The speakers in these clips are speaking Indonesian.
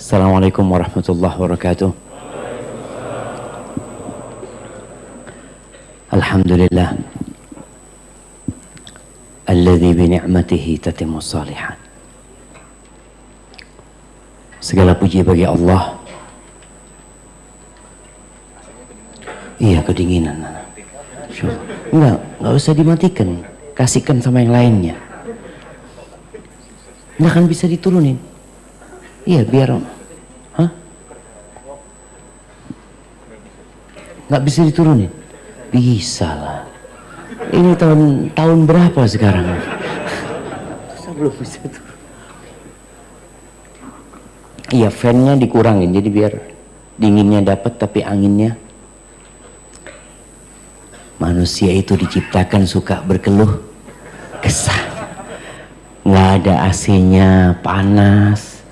Assalamualaikum warahmatullahi wabarakatuh. Alhamdulillah alladzi bi ni'matihi tatimmus shalihat. Segala puji bagi Allah. Iya, kedinginan. Enggak usah dimatikan. Kasihkan sama yang lainnya. Nggak akan bisa diturunin. Iya, biar nggak bisa diturunin. Bisa lah. Ini tahun berapa sekarang? Belum bisa turun. Iya, fan-nya dikurangin jadi biar dinginnya dapat tapi anginnya. Manusia itu diciptakan suka berkeluh kesah. Nggak ada AC-nya panas,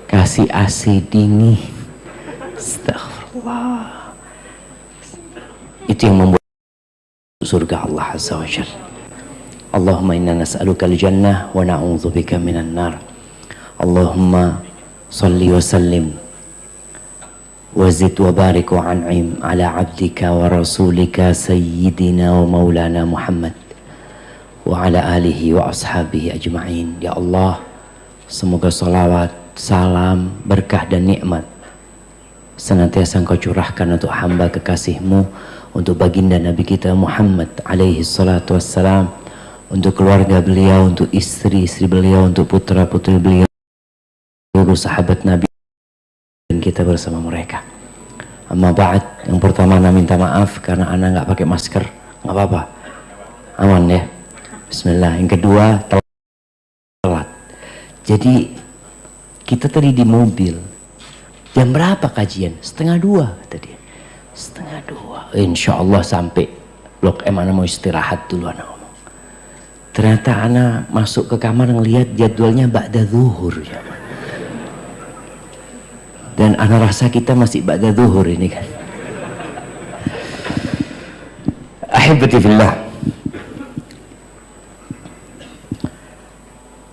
kasih AC dingin. Astagfirullah. Itu yang membuat surga Allah Azza wa Jalla. Allahumma inna nas'aluka al-jannah wa na'udzubika minan nar. Allahumma salli wa sallim wa zid wa barik wa an'im ala abdika wa rasulika sayyidina wa maulana Muhammad wa ala alihi wa ashabihi ajma'in. Ya Allah, semoga salawat, salam, berkah dan nikmat senantiasa Engkau curahkan untuk hamba kekasih-Mu, untuk baginda Nabi kita Muhammad alaihi salatu wassalam, untuk keluarga beliau, untuk istri-istri beliau, untuk putra-putri beliau, seluruh sahabat Nabi dan kita bersama mereka. Amma ba'd, yang pertama ana minta maaf karena ana nggak pakai masker. Nggak apa-apa, aman ya. Bismillah. Yang kedua, telat. Jadi kita tadi di mobil, jam berapa kajian? 1:30 kata dia. 1:30. Insya Allah sampai Blok M. Ana mau istirahat dulu, ana ngomong. Ternyata ana masuk ke kamar ngelihat jadwalnya ba'da zuhur ya. Dan ana rasa kita masih ba'da zuhur ini kan. Ahibati fillah.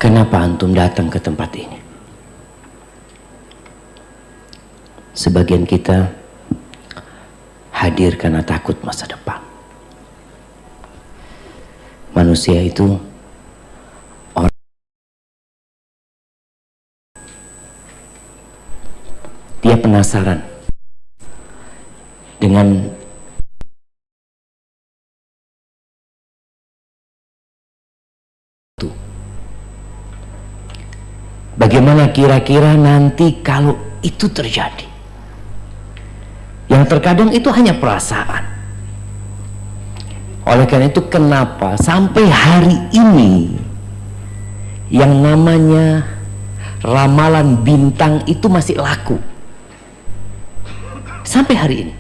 Kenapa antum datang ke tempat ini? Sebagian kita hadir karena takut masa depan. Manusia itu dia penasaran dengan itu. Bagaimana kira-kira nanti kalau itu terjadi? Yang terkadang itu hanya perasaan. Oleh karena itu kenapa sampai hari ini yang namanya ramalan bintang itu masih laku? Sampai hari ini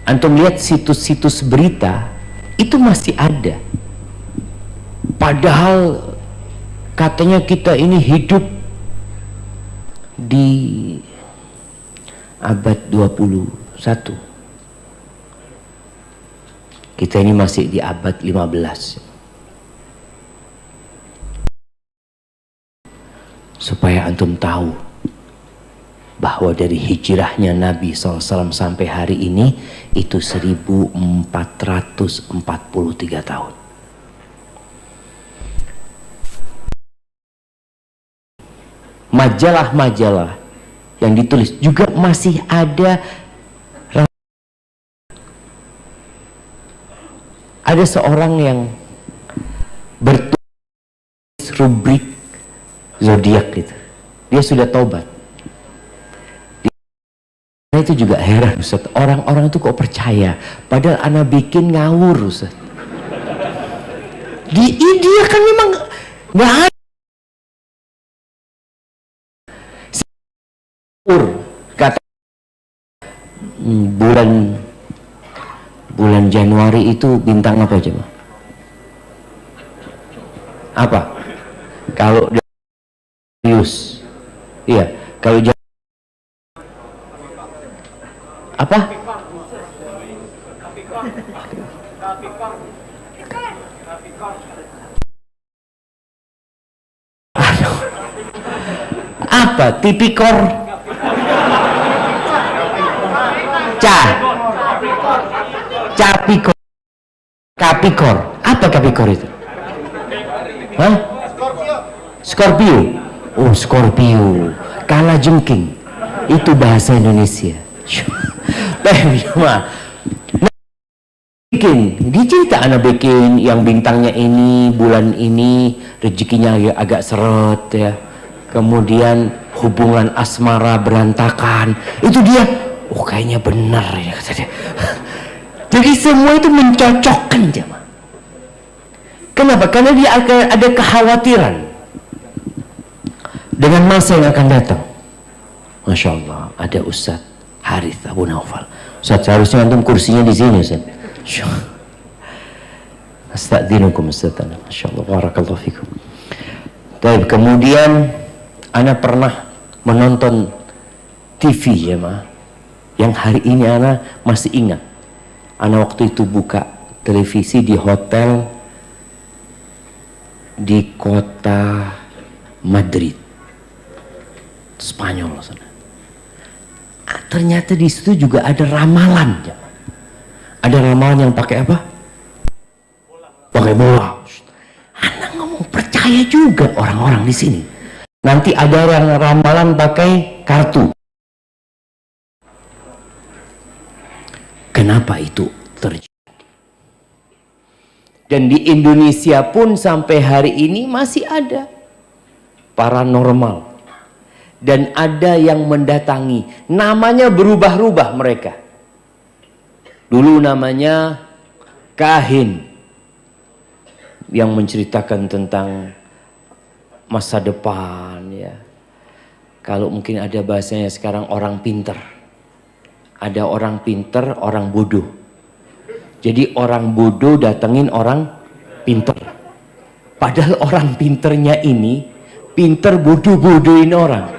antum lihat situs-situs berita itu masih ada, padahal katanya kita ini hidup di abad 21, kita ini masih di abad 15. Supaya antum tahu bahwa dari hijrahnya Nabi SAW sampai hari ini itu 1443 tahun. Majalah-majalah yang ditulis juga masih ada. Ada seorang yang bertulis rubrik zodiak gitu, dia sudah taubat. Itu juga heran Ustaz, orang-orang itu kok percaya padahal ana bikin ngawur Ustaz. Dia kan memang nggak ada kata bulan Januari itu bintang apa coba? Apa? Kalau Aquarius, iya. Kalau apa? Apa? Tipikor? Capikor? Kapikor? Apa kapikor itu? Hah? Scorpio. Oh, Scorpio. Kalajengking. Itu bahasa Indonesia. Dia cerita anak bikin yang bintangnya ini, bulan ini, rezekinya agak seret ya. Kemudian hubungan asmara berantakan. Itu dia, oh kayaknya benar ya kata dia. Jadi semua itu mencocokkan jemaah. Kenapa? Karena dia akan ada kekhawatiran dengan masa yang akan datang. Masya Allah, ada Ustaz Harith Abu Naufal. Ustaz, seharusnya antum kursinya di sini Ustaz. Astagfirullahaladzim Ustaz. Masya Allah, barakallahu fikum. Baik, kemudian ana pernah menonton TV jemaah, yang hari ini ana masih ingat. Ana waktu itu buka televisi di hotel di kota Madrid, Spanyol sana. Ternyata di situ juga ada ramalan. Ada ramalan yang pakai apa? Pakai bola. Anak ngomong percaya juga orang-orang di sini. Nanti ada yang ramalan pakai kartu. Kenapa itu terjadi? Dan di Indonesia pun sampai hari ini masih ada paranormal. Dan ada yang mendatangi, namanya berubah-ubah mereka. Dulu namanya kahin, yang menceritakan tentang masa depan ya. Kalau mungkin ada bahasanya sekarang orang pinter. Ada orang pinter, orang bodoh. Jadi orang bodoh datengin orang pinter. Padahal orang pinternya ini pinter bodoh-bodohin orang.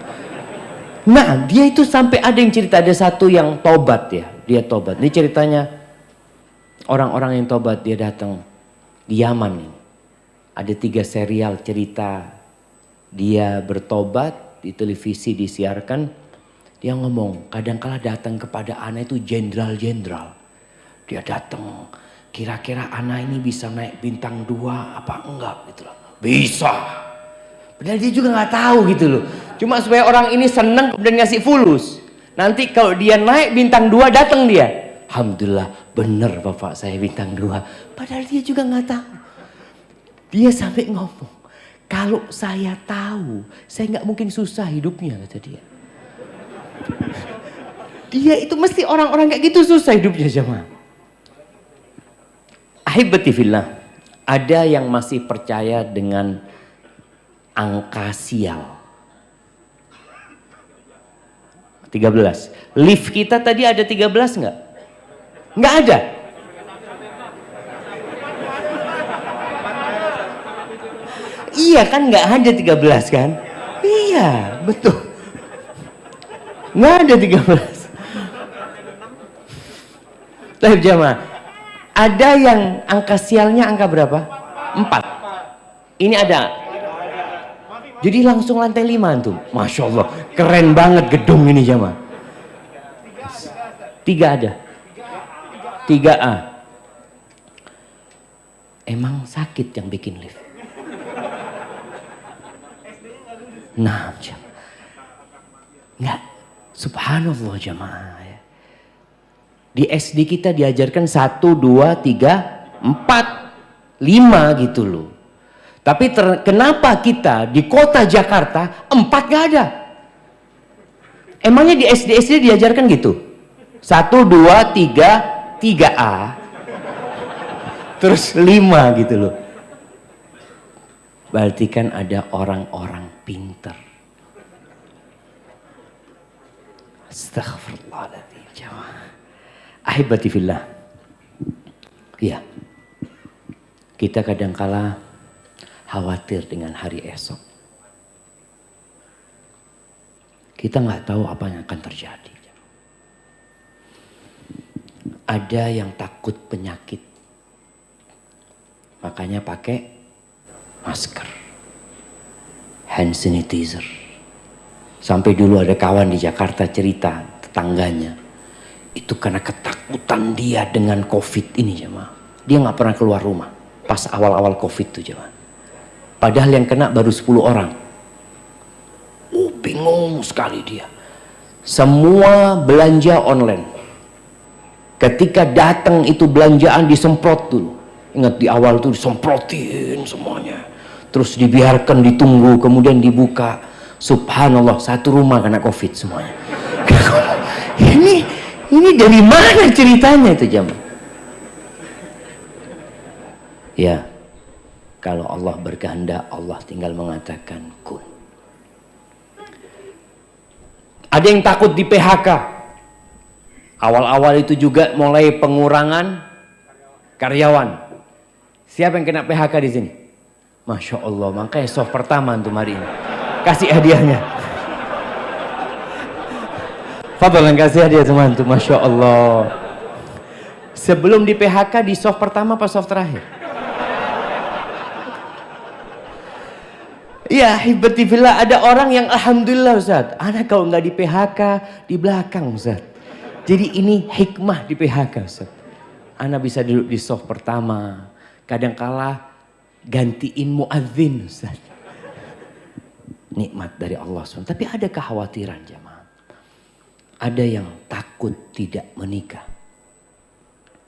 Nah, dia itu sampai ada yang cerita, ada satu yang tobat ya, dia tobat. Ini ceritanya orang-orang yang tobat, dia datang di Yaman ini. Ada 3 serial cerita dia bertobat, di televisi disiarkan. Dia ngomong, kadangkala datang kepada ana itu jenderal-jenderal. Dia datang, kira-kira ana ini bisa naik bintang 2 apa enggak gitu loh. Bisa. Padahal dia juga nggak tahu gitu loh. Cuma supaya orang ini seneng dan ngasih fulus. Nanti kalau dia naik bintang 2 datang dia. Alhamdulillah bener bapak saya bintang 2. Padahal dia juga nggak tahu. Dia sampai ngomong, kalau saya tahu, saya nggak mungkin susah hidupnya kata dia. Dia itu mesti orang-orang kayak gitu susah hidupnya jemaah. Ahibati fillah, ada yang masih percaya dengan angka sial. 13. Lift kita tadi ada 13 enggak? Enggak ada. Iya kan enggak ada 13 kan? Iya, betul. Enggak ada 13. Tapi jemaah, ada yang angka sialnya angka berapa? 4. Ini ada. Jadi langsung lantai 5 tuh. Masya Allah, keren banget gedung ini jemaah. 3 ada. 3A. Emang sakit yang bikin lift? Nah, jemaah. Enggak. Subhanallah jemaah. Di SD kita diajarkan 1, 2, 3, 4, 5 gitu loh. Tapi kenapa kita di kota Jakarta 4 gak ada? Emangnya di SD diajarkan gitu? 1, 2, 3, 3A. Terus 5 gitu loh. Berarti kan ada orang-orang pinter. Astaghfirullahaladzim. Ahibati fillah. Ya. Kita kadangkala khawatir dengan hari esok. Kita nggak tahu apa yang akan terjadi. Ada yang takut penyakit. Makanya pakai masker. Hand sanitizer. Sampai dulu ada kawan di Jakarta cerita tetangganya, itu karena ketakutan dia dengan COVID ini jemaah. Dia nggak pernah keluar rumah pas awal-awal COVID itu jemaah. Padahal yang kena baru 10 orang. Bingung sekali dia. Semua belanja online. Ketika datang itu belanjaan disemprot dulu. Ingat di awal tuh disemprotin semuanya. Terus dibiarkan ditunggu, kemudian dibuka. Subhanallah, satu rumah kena COVID semuanya. Ini dari mana ceritanya itu jemaah? Ya, kalau Allah berkehendak, Allah tinggal mengatakan kun. Ada yang takut di PHK. Awal-awal itu juga mulai pengurangan karyawan. Siapa yang kena PHK di sini? Masya Allah, makanya soft pertama untuk hari ini. Kasih hadiahnya. Fadlan kasih hadiah teman tuh, Masya Allah. Sebelum di PHK di soft pertama apa soft terakhir? Ya, hibatifillah, ada orang yang alhamdulillah Ustaz, anak kalau nggak di PHK di belakang Ustaz. Jadi ini hikmah di PHK Ustaz. Anak bisa duduk di soft pertama. Kadangkala gantiin muadzin Ustaz. Nikmat dari Allah SWT. Tapi ada kekhawatiran jemaah. Ada yang takut tidak menikah.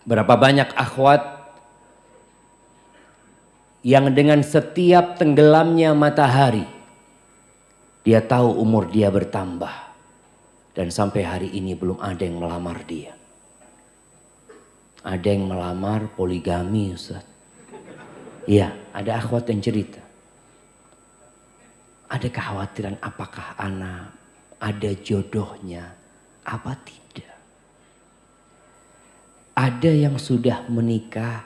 Berapa banyak akhwat yang dengan setiap tenggelamnya matahari dia tahu umur dia bertambah dan sampai hari ini belum ada yang melamar dia. Ada yang melamar poligami Ustaz. Iya, ada akhwat yang cerita. Ada kekhawatiran apakah anak ada jodohnya apa tidak. Ada yang sudah menikah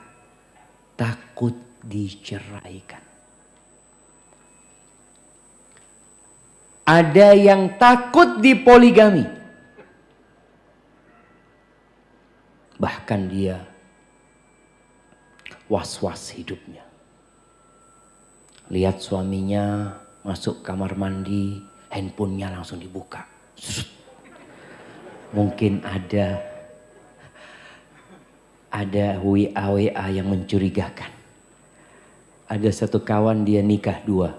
takut diceraikan. Ada yang takut dipoligami. Bahkan dia was-was hidupnya. Lihat suaminya masuk kamar mandi, handphonenya langsung dibuka. Mungkin ada WA yang mencurigakan. Ada satu kawan dia nikah 2.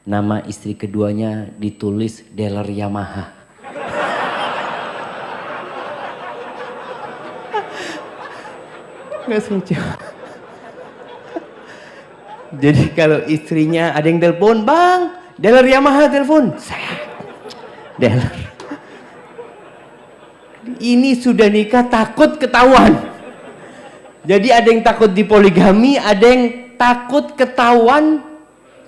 Nama istri keduanya ditulis dealer Yamaha. Nggak lucu. Jadi kalau istrinya ada yang telepon, bang, dealer Yamaha telepon. Saya, dealer. Ini sudah nikah takut ketahuan. Jadi ada yang takut dipoligami, ada yang takut ketahuan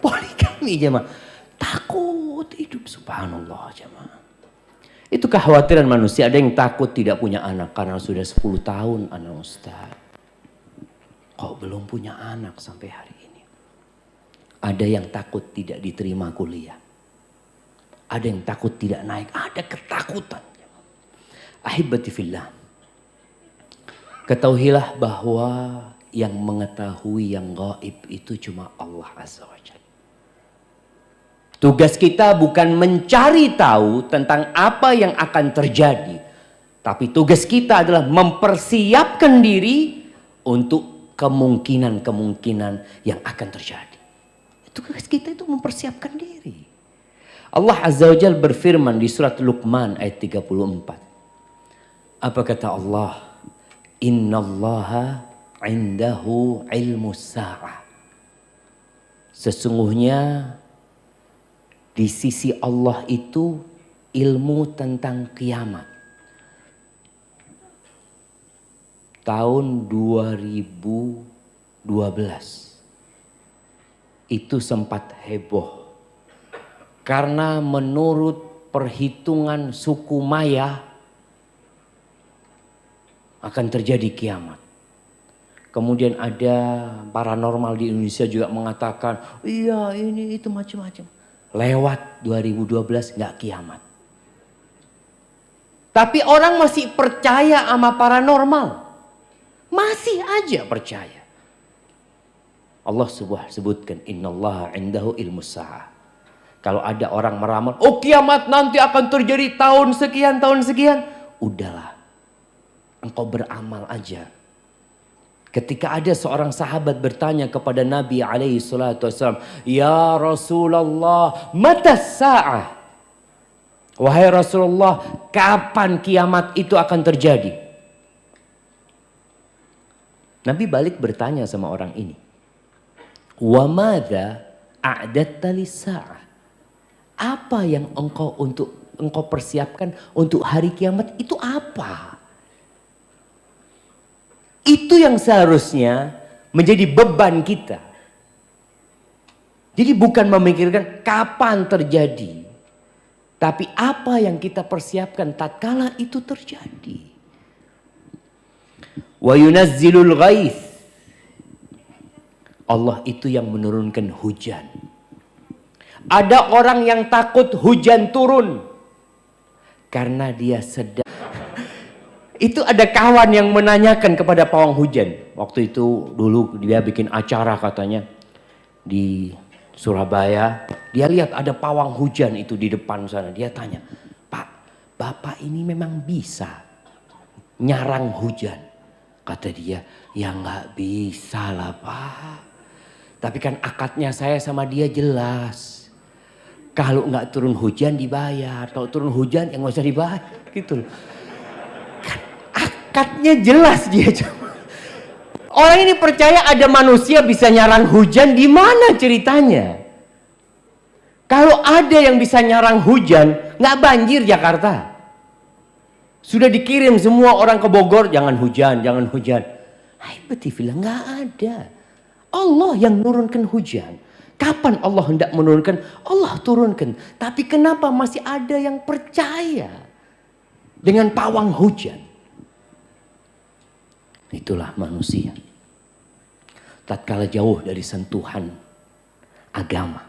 poligami jemaah. Takut hidup, subhanallah jemaah. Itu kekhawatiran manusia. Ada yang takut tidak punya anak karena sudah 10 tahun anak Ustaz. Kok belum punya anak sampai hari ini? Ada yang takut tidak diterima kuliah. Ada yang takut tidak naik. Ada ketakutan. Ahibati fillah. Ketahuilah bahwa yang mengetahui yang gaib itu cuma Allah Azza wa Jalla. Tugas kita bukan mencari tahu tentang apa yang akan terjadi. Tapi tugas kita adalah mempersiapkan diri untuk kemungkinan-kemungkinan yang akan terjadi. Tugas kita itu mempersiapkan diri. Allah Azza wa Jalla berfirman di surat Luqman ayat 34. Apa kata Allah? Innallaha indahu ilmu sa'ah. Sesungguhnya di sisi Allah itu ilmu tentang kiamat. Tahun 2012 itu sempat heboh karena menurut perhitungan suku Maya akan terjadi kiamat. Kemudian ada paranormal di Indonesia juga mengatakan, iya ini itu macam-macam. Lewat 2012 nggak kiamat. Tapi orang masih percaya sama paranormal. Masih aja percaya. Allah sebutkan innallaha indahu ilmu sa'ah. Kalau ada orang meramal, oh kiamat nanti akan terjadi tahun sekian, udahlah, engkau beramal aja. Ketika ada seorang sahabat bertanya kepada Nabi alaihi salatu wassalam, ya Rasulullah, mata sa'ah? Wahai Rasulullah, kapan kiamat itu akan terjadi? Nabi balik bertanya sama orang ini, wa madza a'datta lis-sa'ah? Apa yang engkau persiapkan untuk hari kiamat itu apa? Itu yang seharusnya menjadi beban kita. Jadi bukan memikirkan kapan terjadi, tapi apa yang kita persiapkan tatkala itu terjadi. Wa yunazzilul ghaith. Allah itu yang menurunkan hujan. Ada orang yang takut hujan turun karena dia sedang. Itu ada kawan yang menanyakan kepada pawang hujan. Waktu itu dulu dia bikin acara katanya di Surabaya. Dia lihat ada pawang hujan itu di depan sana. Dia tanya, Pak, Bapak ini memang bisa nyarang hujan? Kata dia, ya nggak bisa lah Pak. Tapi kan akadnya saya sama dia jelas. Kalau nggak turun hujan dibayar, kalau turun hujan ya nggak usah dibayar, gitu loh. Kan akadnya jelas dia cuma. Orang ini percaya ada manusia bisa nyarang hujan, di mana ceritanya? Kalau ada yang bisa nyarang hujan, nggak banjir Jakarta. Sudah dikirim semua orang ke Bogor, jangan hujan, jangan hujan. Hai betul, nggak ada. Allah yang menurunkan hujan. Kapan Allah hendak menurunkan? Allah turunkan. Tapi kenapa masih ada yang percaya dengan pawang hujan? Itulah manusia. Tatkala jauh dari sentuhan agama.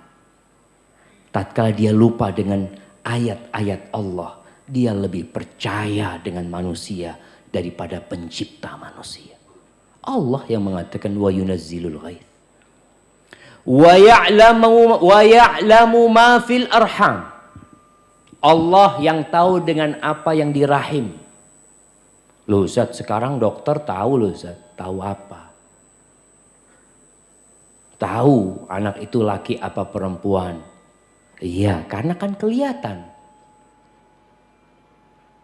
Tatkala dia lupa dengan ayat-ayat Allah. Dia lebih percaya dengan manusia daripada pencipta manusia. Allah yang mengatakan wa yunazzilul ghaith. Wa ya'lamu ma fil arham. Allah yang tahu dengan apa yang di rahim. Loh Ustaz, sekarang dokter tahu loh Ustaz. Tahu apa? Tahu anak itu laki apa perempuan. Iya, karena kan kelihatan.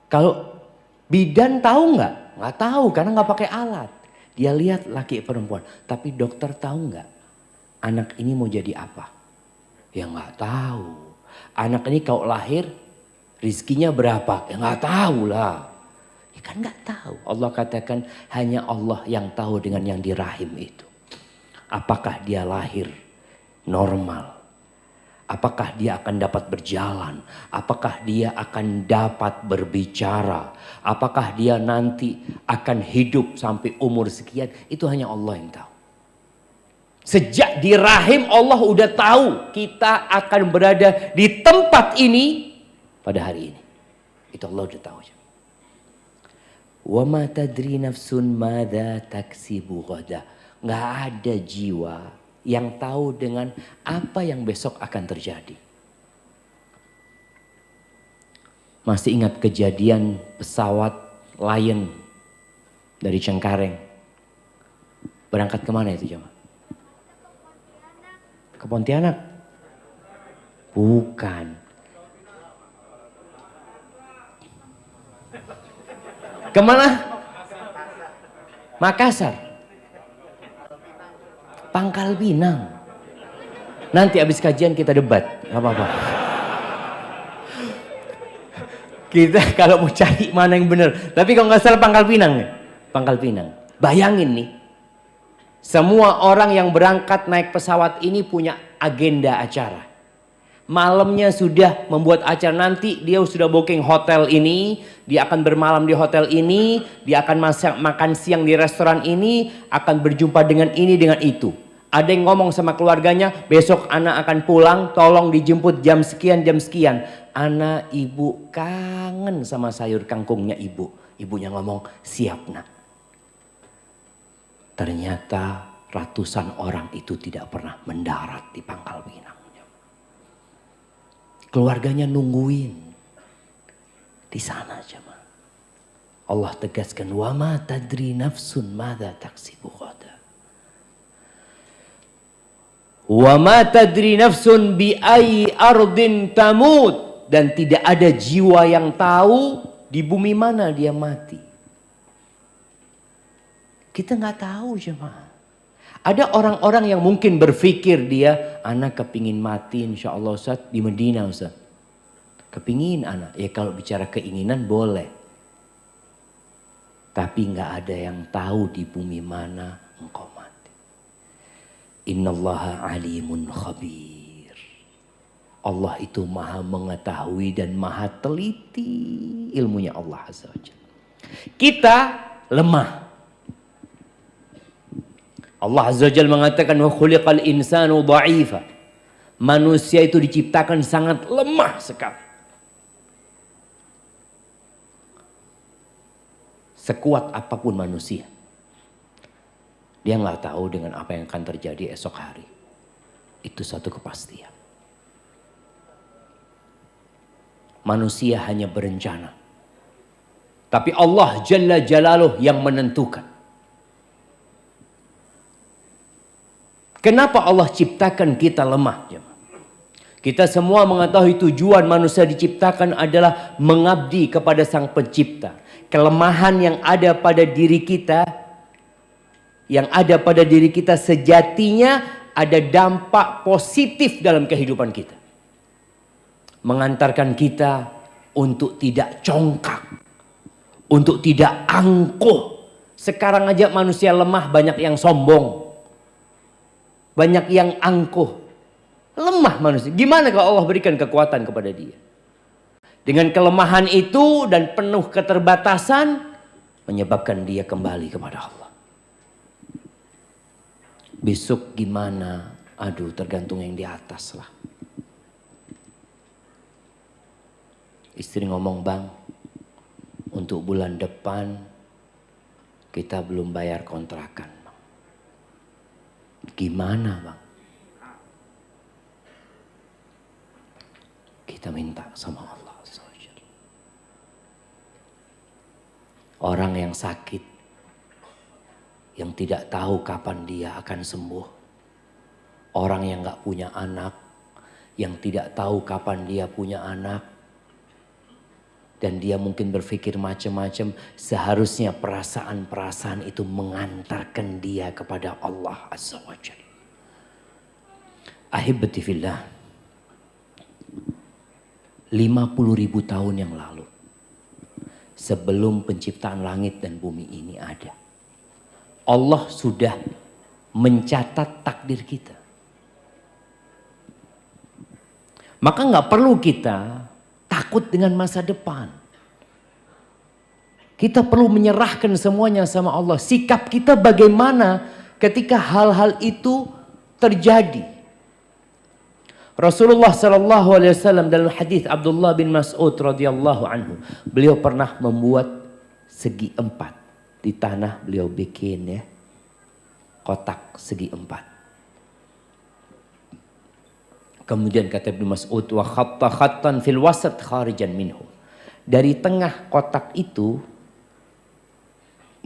Kalau bidan tahu nggak? Nggak tahu karena nggak pakai alat. Dia lihat laki perempuan. Tapi dokter tahu nggak? Anak ini mau jadi apa? Ya nggak tahu. Anak ini kalau lahir rizkinya berapa? Ya nggak tahu lah. Ya kan nggak tahu. Allah katakan hanya Allah yang tahu dengan yang di rahim itu. Apakah dia lahir normal? Apakah dia akan dapat berjalan? Apakah dia akan dapat berbicara? Apakah dia nanti akan hidup sampai umur sekian? Itu hanya Allah yang tahu. Sejak di rahim Allah udah tahu kita akan berada di tempat ini pada hari ini. Itu Allah udah tahu. Wa ma tadri nafsun madza taksibu ghada. Nggak ada jiwa yang tahu dengan apa yang besok akan terjadi. Masih ingat kejadian pesawat Lion dari Cengkareng berangkat kemana itu jemaah? Ke Pontianak? Bukan. Kemana? Makassar. Pangkal Pinang. Nanti habis kajian kita debat, nggak apa-apa. Kita kalau mau cari mana yang benar. Tapi kalau nggak salah Pangkal Pinang nih. Pangkal Pinang. Bayangin nih. Semua orang yang berangkat naik pesawat ini punya agenda acara. Malamnya sudah membuat acara, nanti dia sudah booking hotel ini, dia akan bermalam di hotel ini, dia akan makan siang di restoran ini, akan berjumpa dengan ini dengan itu. Ada yang ngomong sama keluarganya, besok anak akan pulang, tolong dijemput jam sekian, jam sekian. Anak ibu kangen sama sayur kangkungnya ibu. Ibunya ngomong, siap nak. Ternyata ratusan orang itu tidak pernah mendarat di Pangkal Pinang. Keluarganya nungguin. Di sana jemaah. Allah tegaskan, wa ma tadri nafsun madza taksibu ghadan. Wa ma tadri nafsun bi ayyi ardin tamut, dan tidak ada jiwa yang tahu di bumi mana dia mati. Kita nggak tahu jemaah. Ada orang-orang yang mungkin berpikir dia, anak kepingin mati insya Allah Ustaz di Medina Ustaz. Kepingin anak, ya kalau bicara keinginan boleh. Tapi nggak ada yang tahu di bumi mana engkau mati. Innallaha alimun khabir. Allah itu maha mengetahui dan maha teliti ilmunya Allah Azza wa Jalla. Kita lemah. Allah Azza wa Jalla mengatakan wa khuliqal insanu dha'ifa. Manusia itu diciptakan sangat lemah sekali. Sekuat apapun manusia, dia nggak tahu dengan apa yang akan terjadi esok hari. Itu satu kepastian. Manusia hanya berencana. Tapi Allah Jalla Jalaluh yang menentukan. Kenapa Allah ciptakan kita lemah? Kita semua mengetahui tujuan manusia diciptakan adalah mengabdi kepada Sang Pencipta. Kelemahan yang ada pada diri kita, sejatinya ada dampak positif dalam kehidupan kita. Mengantarkan kita untuk tidak congkak, untuk tidak angkuh. Sekarang aja manusia lemah, banyak yang sombong, banyak yang angkuh. Lemah manusia. Gimana kalau Allah berikan kekuatan kepada dia? Dengan kelemahan itu dan penuh keterbatasan, menyebabkan dia kembali kepada Allah. Besok gimana? Aduh, tergantung yang di atas lah. Istri ngomong, bang, untuk bulan depan kita belum bayar kontrakan. Gimana bang? Kita minta sama Allah. Orang yang sakit, yang tidak tahu kapan dia akan sembuh. Orang yang gak punya anak, yang tidak tahu kapan dia punya anak. Dan dia mungkin berpikir macam-macam. Seharusnya perasaan-perasaan itu mengantarkan dia kepada Allah Azza wa Jalla. Ahibati fillah. 50.000 tahun yang lalu, sebelum penciptaan langit dan bumi ini ada, Allah sudah mencatat takdir kita. Maka nggak perlu kita takut dengan masa depan. Kita perlu menyerahkan semuanya sama Allah. Sikap kita bagaimana ketika hal-hal itu terjadi? Rasulullah sallallahu alaihi wasallam dalam hadis Abdullah bin Mas'ud radhiyallahu anhu, beliau pernah membuat segi 4 di tanah. Beliau bikin ya kotak segi 4. Kemudian kata Ibnu Mas'ud, wa khatta khattan fil wasat kharijan minhu. Dari tengah kotak itu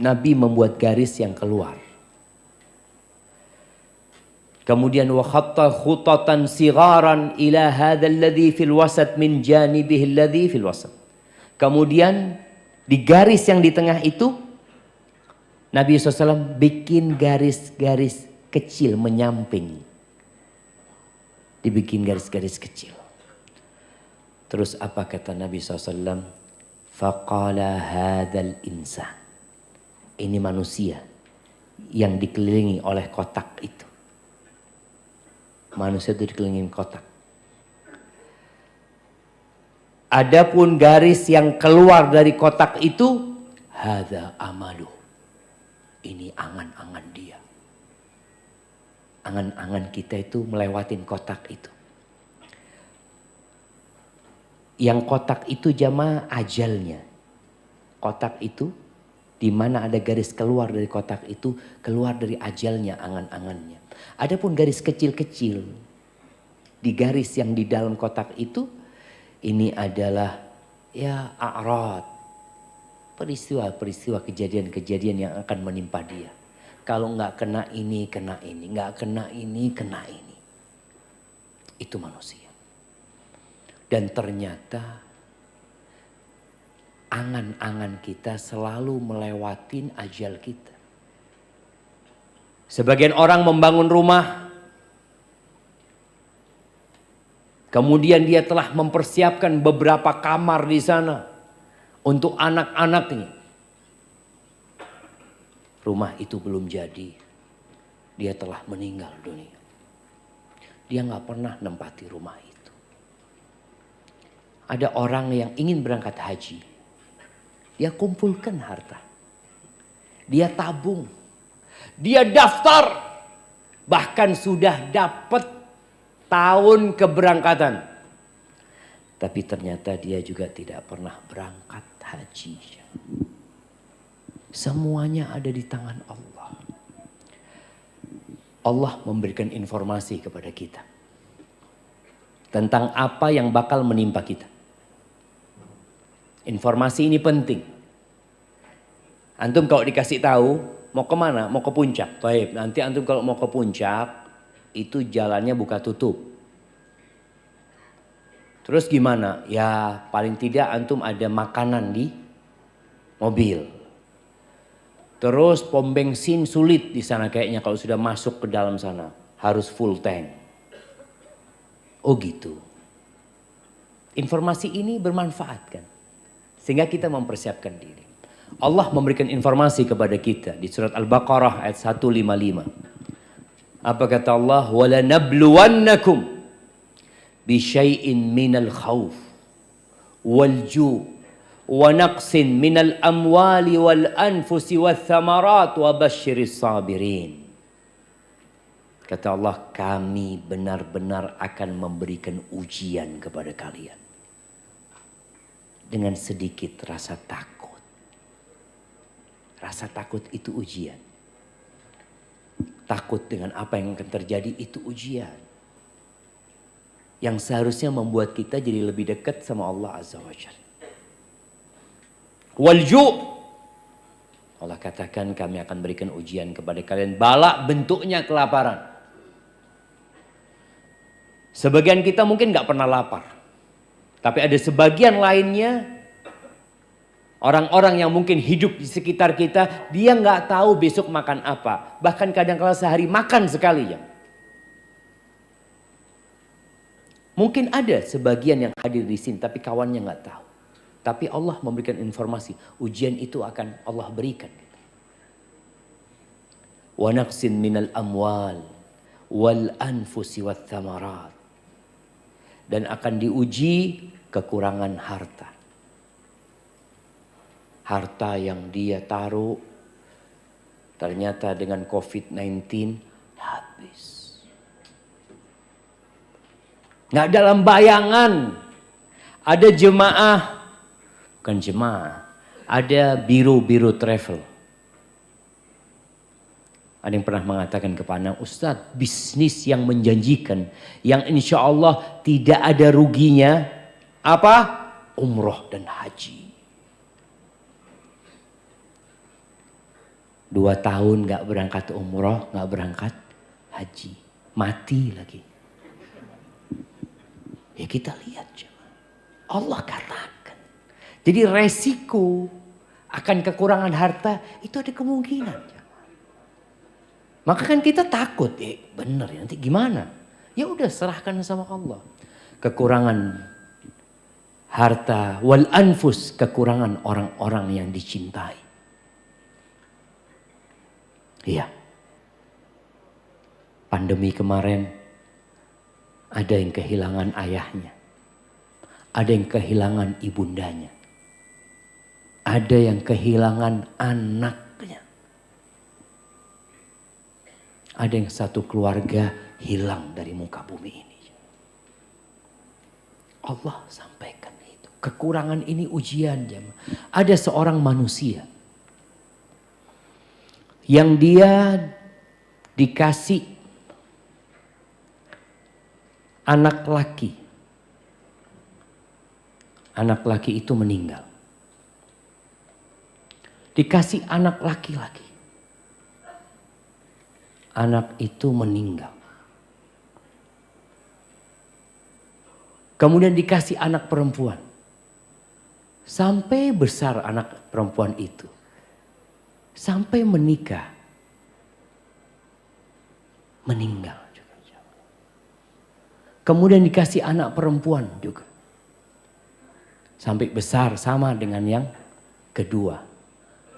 Nabi membuat garis yang keluar. Kemudian wa khatta khutatan sigharan ila hadzal ladzi fil wasat min janibihi alladzi fil wasat. Kemudian di garis yang di tengah itu Nabi SAW bikin garis-garis kecil menyamping. Dibikin garis-garis kecil. Terus apa kata Nabi SAW? Faqala hadzal insan. Ini manusia yang dikelilingi oleh kotak itu. Manusia itu dikelilingi kotak. Adapun garis yang keluar dari kotak itu, hadza amalu. Ini angan-angan dia. Angan-angan kita itu melewatin kotak itu. Yang kotak itu jamaah ajalnya. Kotak itu di mana ada garis keluar dari kotak itu, keluar dari ajalnya angan-angannya. Adapun garis kecil-kecil di garis yang di dalam kotak itu Ini adalah ya a'rad. Peristiwa-peristiwa kejadian-kejadian yang akan menimpa dia. Kalau nggak kena ini, kena ini. Nggak kena ini, kena ini. Itu manusia. Dan ternyata angan-angan kita selalu melewatin ajal kita. Sebagian orang membangun rumah, kemudian dia telah mempersiapkan beberapa kamar di sana untuk anak-anaknya. Rumah itu belum jadi, dia telah meninggal dunia. Dia nggak pernah nempati rumah itu. Ada orang yang ingin berangkat haji, dia kumpulkan harta, dia tabung, dia daftar, bahkan sudah dapat tahun keberangkatan. Tapi ternyata dia juga tidak pernah berangkat haji. Semuanya ada di tangan Allah. Allah memberikan informasi kepada kita tentang apa yang bakal menimpa kita. Informasi ini penting. Antum kalau dikasih tahu mau kemana? Mau ke puncak. Baik, nanti antum kalau mau ke puncak itu jalannya buka tutup. Terus gimana? Ya paling tidak antum ada makanan di mobil. Terus pom bensin sulit di sana kayaknya kalau sudah masuk ke dalam sana. Harus full tank. Oh gitu. Informasi ini bermanfaat kan? Sehingga kita mempersiapkan diri. Allah memberikan informasi kepada kita di surat Al-Baqarah ayat 155. Apa kata Allah? وَلَنَبْلُوَنَّكُمْ بِشَيْءٍ مِّنَ الْخَوْفِ وَالْجُوعِ وَنَقْصٍ مِّنَ الْأَمْوَالِ وَالْأَنْفُسِ وَالثَّمَرَاتِ وَبَشِّرِ الصَّابِرِينَ. Kata Allah, kami benar-benar akan memberikan ujian kepada kalian. Dengan sedikit rasa takut. Rasa takut itu ujian. Takut dengan apa yang akan terjadi itu ujian. Yang seharusnya membuat kita jadi lebih dekat sama Allah Azza wa Jalla. Walju'. Allah katakan kami akan berikan ujian kepada kalian. Bala bentuknya kelaparan. Sebagian kita mungkin gak pernah lapar. Tapi ada sebagian lainnya. Orang-orang yang mungkin hidup di sekitar kita. Dia gak tahu besok makan apa. Bahkan kadang-kadang sehari makan sekali ya. Mungkin ada sebagian yang hadir di sini. Tapi kawannya gak tahu. Tapi Allah memberikan informasi. Ujian itu akan Allah berikan. Wa naqsin minal amwal. Wal anfusi wat thamarat. Dan akan diuji kekurangan harta. Harta yang dia taruh ternyata dengan COVID-19 habis. Nggak dalam bayangan ada jemaah, bukan jemaah, ada biro-biro travel. Ada yang pernah mengatakan kepada Ustadz, bisnis yang menjanjikan, yang insya Allah tidak ada ruginya, apa? Umroh dan haji. 2 tahun gak berangkat umroh, gak berangkat haji. Mati lagi. Ya kita lihat jemaah. Allah katakan. Jadi resiko akan kekurangan harta itu ada kemungkinan. Maka kan kita takut, bener ya nanti gimana? Ya udah serahkan sama Allah. Kekurangan harta wal anfus, kekurangan orang-orang yang dicintai. Iya. Pandemi kemarin ada yang kehilangan ayahnya. Ada yang kehilangan ibundanya. Ada yang kehilangan anaknya. Ada yang satu keluarga hilang dari muka bumi ini. Allah sampaikan itu. Kekurangan ini ujian. Ada seorang manusia yang dia dikasih anak laki. Anak laki itu meninggal. Dikasih anak laki-laki. Anak itu meninggal. Kemudian dikasih anak perempuan. Sampai besar anak perempuan itu. Sampai menikah. Meninggal juga. Kemudian dikasih anak perempuan juga. Sampai besar sama dengan yang kedua.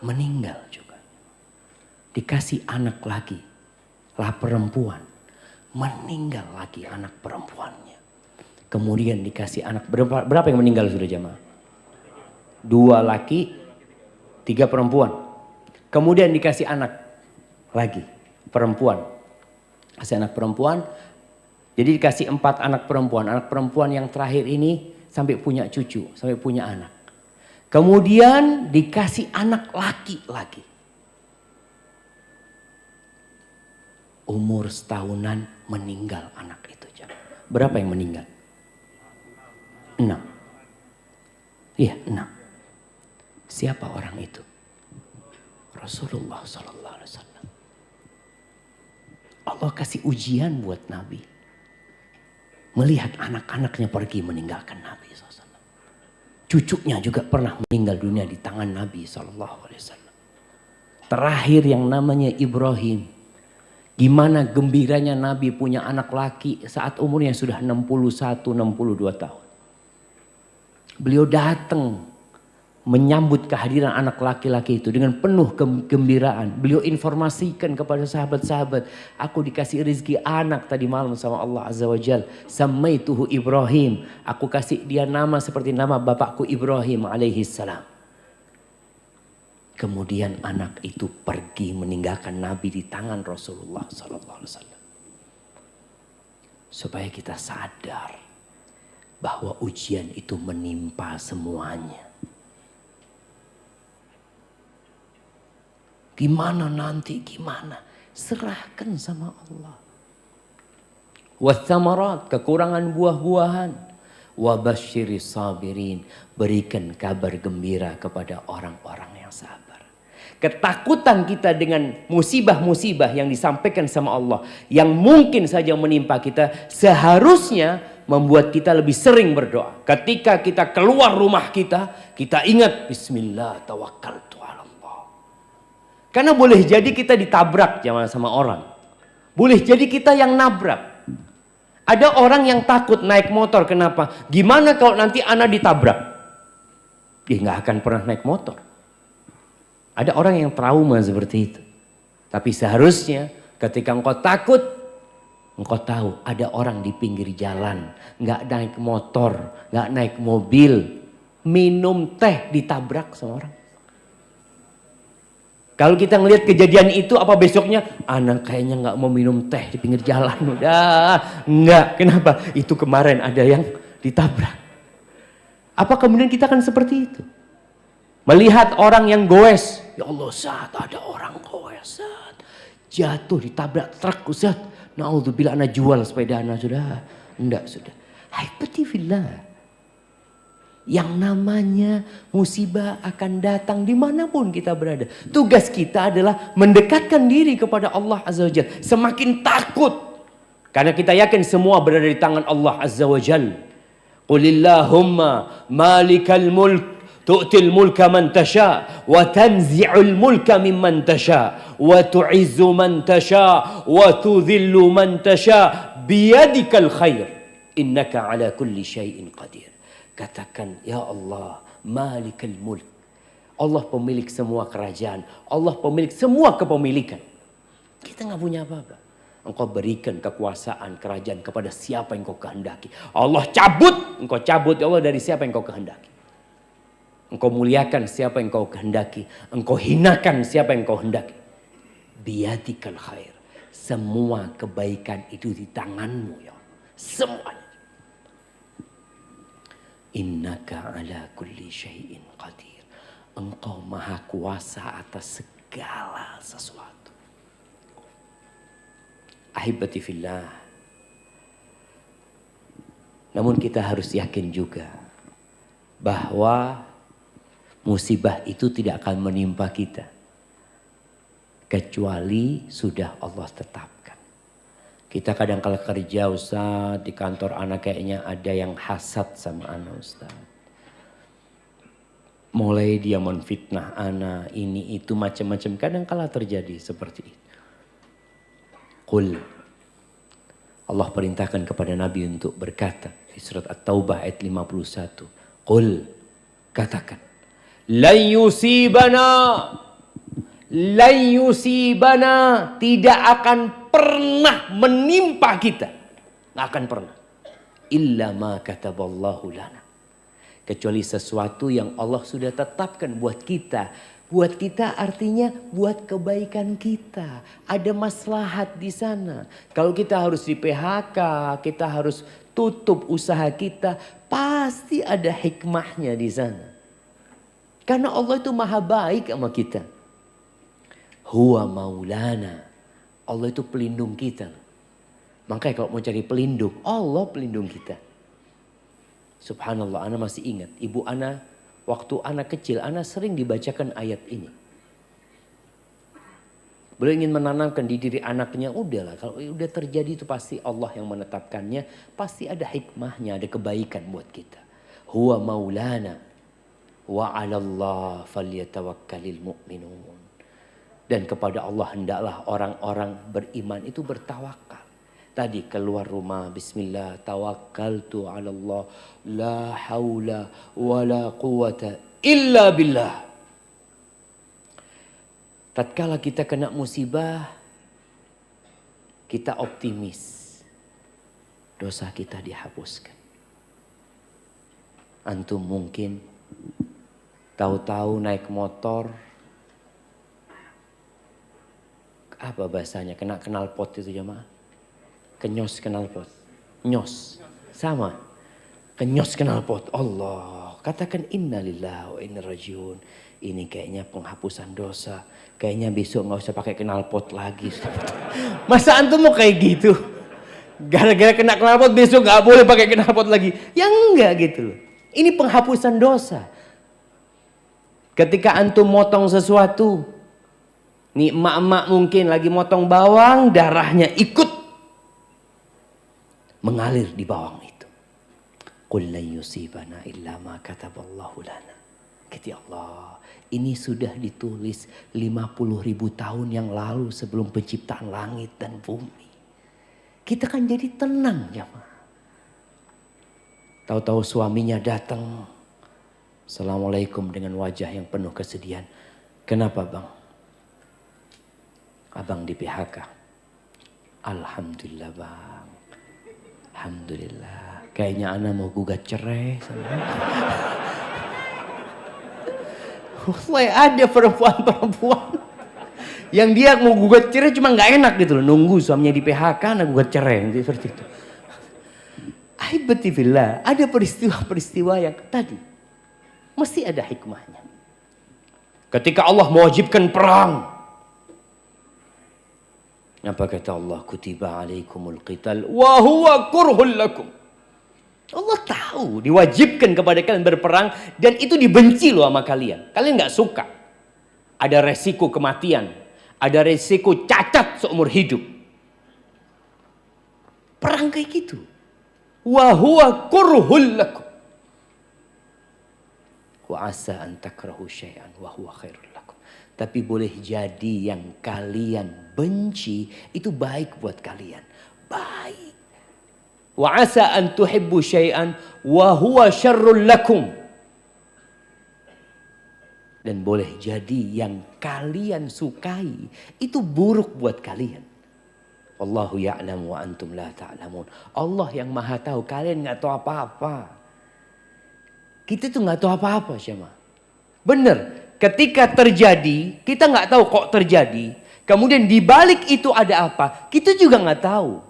Meninggal juga. Dikasih anak lagi. Lah perempuan. Meninggal lagi anak perempuannya. Kemudian dikasih anak. Berapa yang meninggal sudah jamaah? 2 laki, 3 perempuan. Kemudian dikasih anak lagi. Perempuan. Kasih anak perempuan. Jadi dikasih 4 anak perempuan. Anak perempuan yang terakhir ini sampai punya cucu. Sampai punya anak. Kemudian dikasih anak laki lagi. Umur setahunan meninggal anak itu. Berapa yang meninggal? 6. Iya 6. Siapa orang itu? Rasulullah Sallallahu Alaihi Wasallam. Allah kasih ujian buat Nabi. Melihat anak-anaknya pergi meninggalkan Nabi SAW. Cucunya juga pernah meninggal dunia di tangan Nabi SAW. Terakhir yang namanya Ibrahim. Gimana gembiranya Nabi punya anak laki saat umurnya sudah 61-62 tahun. Beliau datang menyambut kehadiran anak laki-laki itu dengan penuh kegembiraan. Beliau informasikan kepada sahabat-sahabat, aku dikasih rezeki anak tadi malam sama Allah Azza wa Jal. Samaituhu Ibrahim. Aku kasih dia nama seperti nama bapakku Ibrahim alaihi salam. Kemudian anak itu pergi meninggalkan Nabi di tangan Rasulullah sallallahu alaihi wasallam. Supaya kita sadar bahwa ujian itu menimpa semuanya. Gimana nanti, gimana? Serahkan sama Allah. Wathamarat, kekurangan buah-buahan. Wabasyiris sabirin, berikan kabar gembira kepada orang-orang yang sabar. Ketakutan kita dengan musibah-musibah yang disampaikan sama Allah, yang mungkin saja menimpa kita, seharusnya membuat kita lebih sering berdoa. Ketika kita keluar rumah kita ingat Bismillah tawakkaltu ala Allah. Karena boleh jadi kita ditabrak jangan sama orang. Boleh jadi kita yang nabrak. Ada orang yang takut naik motor, kenapa? Gimana kalau nanti anak ditabrak? Dia nggak akan pernah naik motor. Ada orang yang trauma seperti itu. Tapi seharusnya ketika engkau takut, engkau tahu ada orang di pinggir jalan, nggak naik motor, nggak naik mobil, minum teh ditabrak sama orang. Kalau kita ngelihat kejadian itu, apa besoknya? Anak kayaknya nggak mau minum teh di pinggir jalan. Udah, nggak. Kenapa? Itu kemarin ada yang ditabrak. Apa kemudian kita akan seperti itu? Melihat orang yang goes. Ya Allah, saat ada orang goes. Saat jatuh ditabrak truk. Saat naudzubillah anak jual sepeda anak sudah. Enggak sudah. Haibati-fillah. Yang namanya musibah akan datang dimanapun kita berada. Tugas kita adalah mendekatkan diri kepada Allah Azza wa Jal. Semakin takut. Karena kita yakin semua berada di tangan Allah Azza wa Jal. Qulillahumma malikal mulk. Tu'til mulka man tasha. Wa tanzi'ul mulka mimman tasha. Wa tu'izzu man tasha. Wa tudhillu man tasha. Biyadikal khair. Innaka ala kulli syai'in qadir. Katakan, ya Allah, malikal mulk. Allah pemilik semua kerajaan. Allah pemilik semua kepemilikan. Kita nggak punya apa-apa. Engkau berikan kekuasaan kerajaan kepada siapa yang kau kehendaki. Allah cabut, engkau cabut ya Allah dari siapa yang kau kehendaki. Engkau muliakan siapa yang kau kehendaki. Engkau hinakan siapa yang kau hendaki. Biyadikal khair. Semua kebaikan itu di tanganmu ya Allah. Semuanya. Innaka ala kulli syai'in qadir. Engkau maha kuasa atas segala sesuatu. Ahibati fillah. Namun kita harus yakin juga bahwa musibah itu tidak akan menimpa kita kecuali sudah Allah tetapkan. Kita kadang kala kerja Ustaz, di kantor anak kayaknya ada yang hasad sama anak Ustaz. Mulai dia menfitnah anak, ini itu macam-macam, kadang kala terjadi seperti itu. Qul, Allah perintahkan kepada Nabi untuk berkata di surat At-Taubah ayat 51. Qul, katakan, lan yusibana, tidak akan pernah menimpa kita. Nggak akan pernah. Illa ma kataballahu lana. Kecuali sesuatu yang Allah sudah tetapkan buat kita. Buat kita artinya buat kebaikan kita. Ada maslahat di sana. Kalau kita harus di PHK, kita harus tutup usaha kita, pasti ada hikmahnya di sana. Karena Allah itu maha baik sama kita. Huwa maulana. Allah itu pelindung kita. Makanya kalau mau cari pelindung, Allah pelindung kita. Subhanallah, ana masih ingat. Ibu ana, waktu anak kecil, ana sering dibacakan ayat ini. Beliau ingin menanamkan di diri anaknya, udahlah kalau udah terjadi itu pasti Allah yang menetapkannya. Pasti ada hikmahnya, ada kebaikan buat kita. Huwa maulana. Wa 'alallah falyatawakkalul mu'minun. Dan kepada Allah hendaklah orang-orang beriman itu bertawakal. Tadi keluar rumah, bismillah, tawakkaltu 'ala Allah, la haula wala quwata illa billah. Tatkala kita kena musibah, kita optimis. Dosa kita dihapuskan. Antum mungkin tahu-tahu naik motor, apa bahasanya, kena knalpot itu jemaah? Kenyos knalpot. Nyos. Sama. Kenyos knalpot. Allah. Katakan innalillahi wa inna rajiun. Ini kayaknya penghapusan dosa. Kayaknya besok gak usah pakai knalpot lagi. Masa antum mau kayak gitu? Gara-gara kena knalpot besok gak boleh pakai knalpot lagi. Ya enggak gitu loh. Ini penghapusan dosa. Ketika antum motong sesuatu. Nih emak-emak mungkin lagi motong bawang, darahnya ikut mengalir di bawang itu. Qul lan yusibana illa ma kataballahu lana. Kata Allah, ini sudah ditulis 50.000 tahun yang lalu sebelum penciptaan langit dan bumi. Kita kan jadi tenang jemaah. Tahu-tahu suaminya datang. Assalamualaikum dengan wajah yang penuh kesedihan. Kenapa bang? Abang di PHK. Alhamdulillah bang. Alhamdulillah. Kayaknya ana mau gugat cerai. Wah, ada perempuan-perempuan yang dia mau gugat cerai cuma nggak enak gitu loh. Nunggu suaminya di PHK, ana gugat cerai seperti itu. Aibatifillah, ada peristiwa-peristiwa yang tadi mesti ada hikmahnya. Ketika Allah mewajibkan perang, apa kata Allah? Kutiba alaikumul qital wa huwa kurhul lakum. Allah tahu diwajibkan kepada kalian berperang dan itu dibenci loh sama kalian. Kalian gak suka. Ada resiko kematian, ada resiko cacat seumur hidup. Perang kayak gitu. Wa huwa kurhul lakum. Wa asa an takrahu syai'an wa huwa khairul lakum. Tapi boleh jadi yang kalian benci itu baik buat kalian. Baik. Wa asa an tuhibbu syai'an wa huwa syarrul lakum. Dan boleh jadi yang kalian sukai itu buruk buat kalian. Wallahu ya'lam wa antum la ta'lamun. Allah yang maha tahu, kalian gak tahu apa-apa. Kita tuh gak tahu apa-apa Syama. Bener. Ketika terjadi, kita nggak tahu kok terjadi. Kemudian di balik itu ada apa? Kita juga nggak tahu.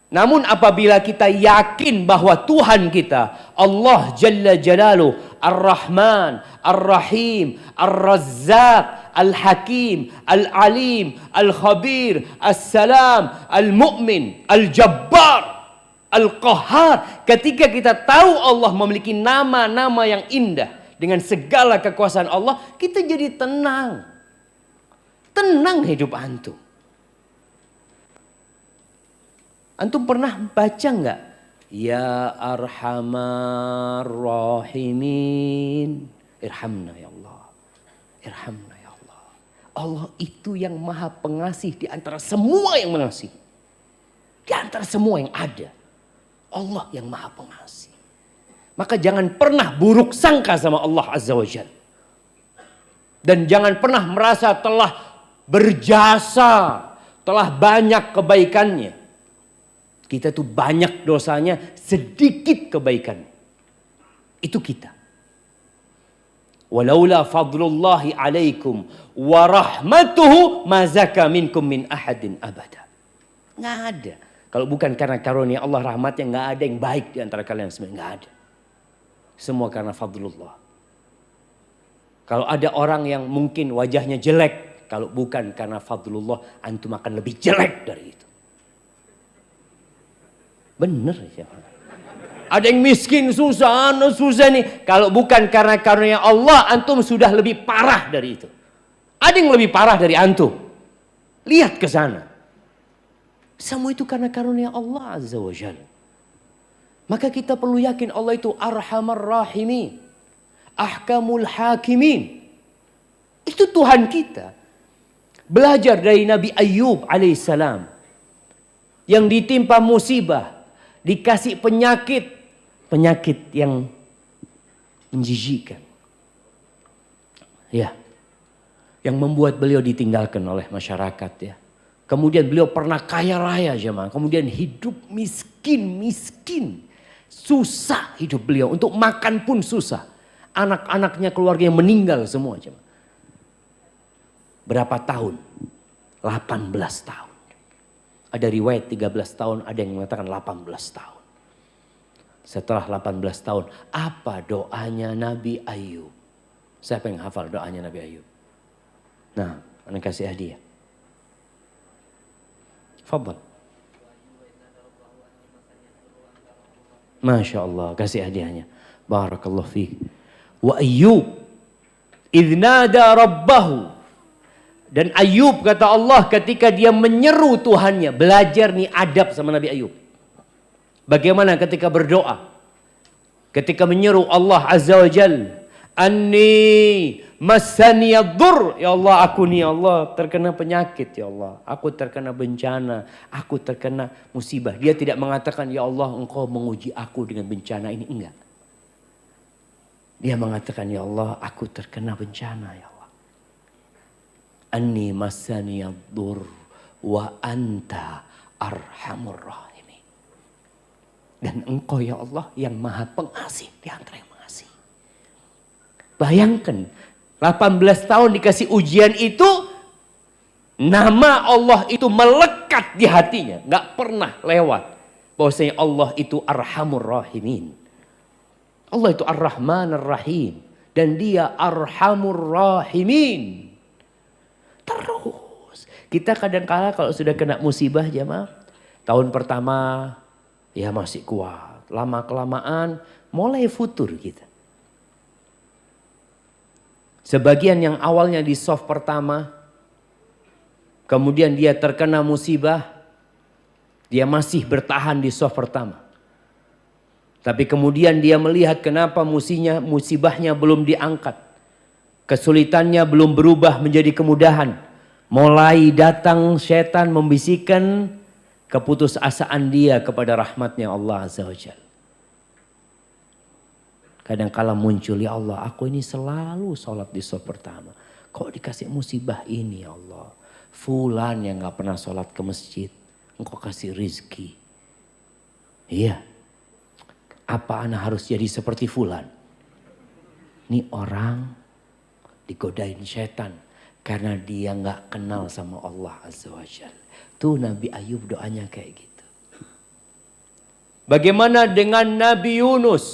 Namun apabila kita yakin bahwa Tuhan kita, Allah Jalla Jalaluh, Ar-Rahman, Ar-Rahim, Ar-Razzaq, Al-Hakim, Al-Alim, Al-Khabir, As-Salam, Al-Mu'min, Al-Jabbar. Al-Qahhar. Ketika kita tahu Allah memiliki nama-nama yang indah dengan segala kekuasaan Allah, kita jadi tenang. Tenang hidup antum. Antum pernah baca enggak? Ya Arhamar Rahimin, irhamna ya Allah. Irhamna ya Allah. Allah itu yang maha pengasih di antara semua yang mengasihi. Di antara semua yang ada. Allah yang maha pengasih. Maka jangan pernah buruk sangka sama Allah Azza wa Jalla. Dan jangan pernah merasa telah berjasa, telah banyak kebaikannya. Kita tuh banyak dosanya, sedikit kebaikan. Itu kita. Walaula fadlullahi alaikum wa rahmatuhu ma zaka minkum min ahadin abada. Nggak ada. Kalau bukan karena karunia Allah rahmatnya, nggak ada yang baik di antara kalian semua. Nggak ada. Semua karena fadlullah. Kalau ada orang yang mungkin wajahnya jelek, kalau bukan karena fadlullah, antum akan lebih jelek dari itu. Bener ya. Ada yang miskin, susah nih. Kalau bukan karena karunia Allah, antum sudah lebih parah dari itu. Ada yang lebih parah dari antum. Lihat ke sana. Semua itu karena karunia Allah Azza wa Jalla. Maka kita perlu yakin Allah itu Arhamar Rahimin, Ahkamul Hakimin. Itu Tuhan kita. Belajar dari Nabi Ayyub alaihissalam. Yang ditimpa musibah. Dikasih penyakit. Penyakit yang menjijikkan. Ya. Yang membuat beliau ditinggalkan oleh masyarakat ya. Kemudian beliau pernah kaya raya jemaah. Kemudian hidup miskin. Susah hidup beliau. Untuk makan pun susah. Anak-anaknya keluarganya meninggal semua jemaah. Berapa tahun? 18 tahun. Ada riwayat 13 tahun, ada yang mengatakan 18 tahun. Setelah 18 tahun, apa doanya Nabi Ayyub? Siapa yang hafal doanya Nabi Ayyub? Nah, anak kasih hadiah. Fadal. Masya Allah, kasih hadiahnya. Barakallahu fiik. Wa Ayyub idnada rabbahu. Dan Ayub kata Allah ketika dia menyeru Tuhannya. Belajar nih adab sama Nabi Ayub. Bagaimana ketika berdoa. Ketika menyeru Allah Azza wa Jal. Anni massaniyaddur. Ya Allah, aku nih ya Allah terkena penyakit ya Allah. Aku terkena bencana. Aku terkena musibah. Dia tidak mengatakan ya Allah engkau menguji aku dengan bencana ini. Enggak. Dia mengatakan ya Allah aku terkena bencana ya Allah. Anni massaniyaddur wa anta arhamur rahimin. Dan engkau ya Allah yang maha pengasih di antara yang mengasihi. Bayangkan 18 tahun dikasih ujian itu, nama Allah itu melekat di hatinya, nggak pernah lewat. Bahwasanya Allah itu arhamur rahimin. Allah itu ar-Rahman ar-Rahim dan dia arhamur rahimin. Terus kita kadang-kala kalau sudah kena musibah jemaah, tahun pertama ya masih kuat, lama kelamaan mulai futur kita. Sebagian yang awalnya di soft pertama, kemudian dia terkena musibah, dia masih bertahan di soft pertama. Tapi kemudian dia melihat kenapa musibahnya belum diangkat. Kesulitannya belum berubah menjadi kemudahan. Mulai datang setan membisikkan keputusasaan dia kepada rahmatnya Allah Azza wa Jalla. Kadang-kala muncul, ya Allah aku ini selalu sholat di shaf pertama. Kok dikasih musibah ini ya Allah. Fulan yang gak pernah sholat ke masjid. Engkau kasih rizki. Iya. Apa ana harus jadi seperti fulan? Ini orang digodain setan karena dia nggak kenal sama Allah Azza wa Jalla. Tuh Nabi Ayub doanya kayak gitu. Bagaimana dengan Nabi Yunus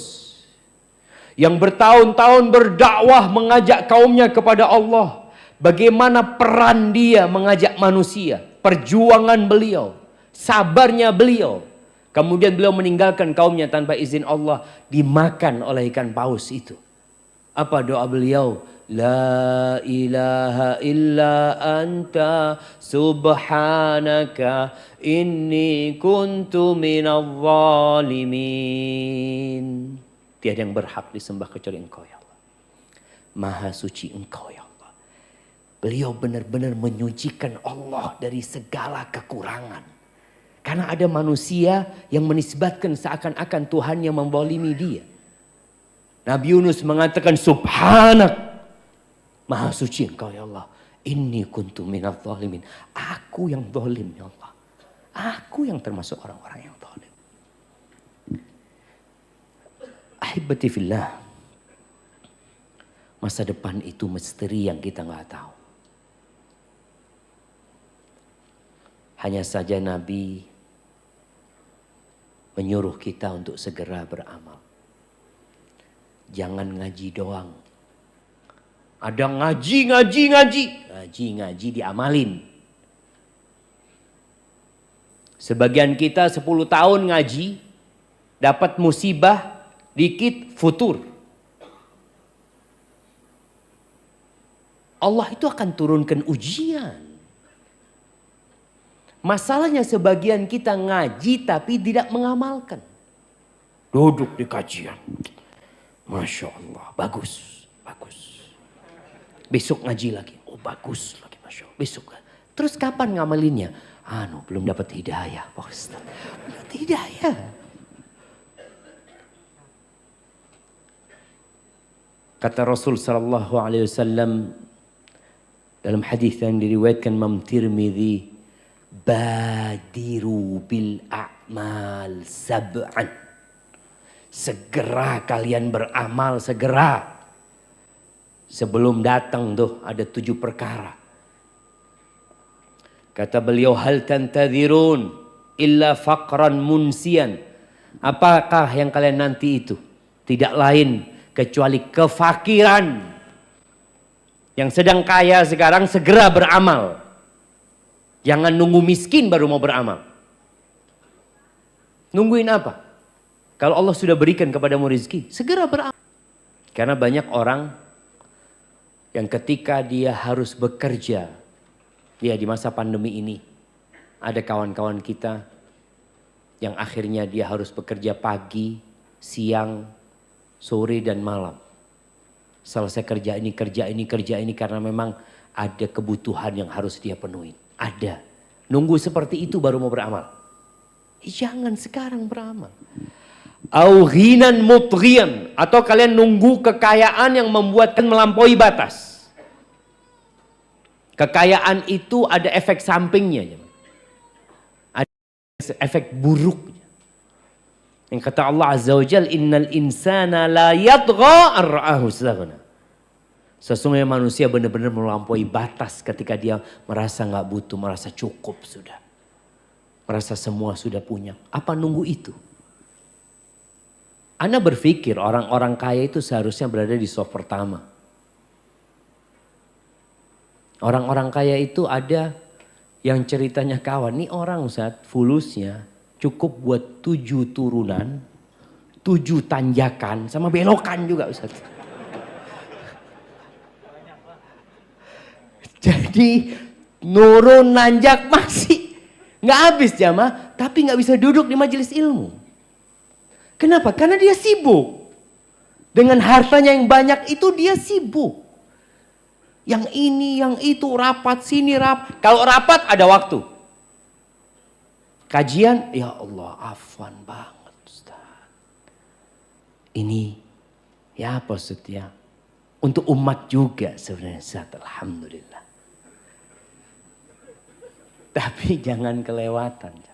yang bertahun-tahun berdakwah mengajak kaumnya kepada Allah? Bagaimana peran dia mengajak manusia, perjuangan beliau, sabarnya beliau. Kemudian beliau meninggalkan kaumnya tanpa izin Allah, dimakan oleh ikan paus itu. Apa doa beliau? La ilaha illa anta subhanaka inni kuntu minadh zalimin. Tiada yang berhak disembah kecuali Engkau ya Allah. Maha suci Engkau ya Allah. Beliau benar-benar menyucikan Allah dari segala kekurangan. Karena ada manusia yang menisbatkan seakan-akan Tuhan yang membolimi dia. Nabi Yunus mengatakan subhanak. Maha suci Engkau ya Allah. Inni kuntu minadh zalimin. Aku yang zalim ya Allah. Aku yang termasuk orang-orang yang zalim. Ahibati fillah. Masa depan itu misteri yang kita nggak tahu. Hanya saja Nabi menyuruh kita untuk segera beramal. Jangan ngaji doang. Ada ngaji diamalin. Sebagian kita 10 tahun ngaji, dapat musibah, dikit futur. Allah itu akan turunkan ujian. Masalahnya sebagian kita ngaji tapi tidak mengamalkan. Duduk di kajian. Masya Allah, bagus. Besok ngaji lagi, oh bagus lagi, Masya Allah. Besok. Terus kapan ngamalinnya? Belum dapat hidayah Pak Ustaz. Belum dapat hidayah. Kata Rasul sallallahu alaihi wasallam dalam hadis yang diriwayatkan Imam Tirmidzi, badiru bil a'mal sab'an. Segera kalian beramal, segera. Sebelum datang tuh ada 7 perkara. Kata beliau, hal tantadhirun illa faqran munsian. Apakah yang kalian nanti itu? Tidak lain kecuali kefakiran. Yang sedang kaya sekarang segera beramal. Jangan nunggu miskin baru mau beramal. Nungguin apa? Kalau Allah sudah berikan kepadamu rezeki, segera beramal. Karena banyak orang yang ketika dia harus bekerja, ya di masa pandemi ini, ada kawan-kawan kita yang akhirnya dia harus bekerja pagi, siang, sore dan malam. Selesai kerja ini karena memang ada kebutuhan yang harus dia penuhi. Ada. Nunggu seperti itu baru mau beramal. Jangan sekarang beramal. Au ghinan mutghiyan, atau kalian nunggu kekayaan yang membuatkan melampaui batas. Kekayaan itu ada efek sampingnya. Ada efek buruknya. Yang kata Allah Azza wa Jalla, innal insana la yatgha ar-ra'ahu istaghna. Sesungguhnya manusia benar-benar melampaui batas ketika dia merasa nggak butuh, merasa cukup sudah. Merasa semua sudah punya. Apa nunggu itu? Anda berpikir orang-orang kaya itu seharusnya berada di soft pertama. Orang-orang kaya itu ada yang ceritanya kawan. Nih orang Ustaz, fulusnya cukup buat 7 turunan, 7 tanjakan, sama belokan juga Ustaz. Jadi nurun nanjak masih nggak habis jamaah, tapi nggak bisa duduk di majelis ilmu. Kenapa? Karena dia sibuk. Dengan hartanya yang banyak itu dia sibuk. Yang ini, yang itu, rapat sini, rapat. Kalau rapat ada waktu. Kajian, ya Allah, afwan banget Ustaz. Ini, ya apa maksudnya? Untuk umat juga sebenarnya Ustaz, alhamdulillah. Tapi jangan kelewatan.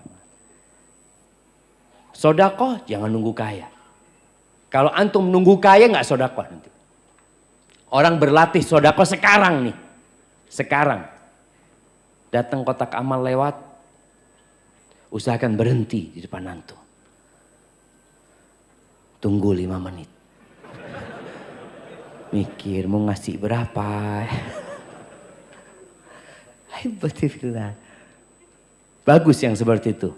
Sodakoh jangan nunggu kaya. Kalau antum nunggu kaya nggak sodakoh nanti. Orang berlatih sodakoh sekarang nih. Sekarang. Datang kotak amal lewat. Usahakan berhenti di depan antum. Tunggu 5 menit. Mikir mau ngasih berapa. Hebatifillah. Bagus yang seperti itu.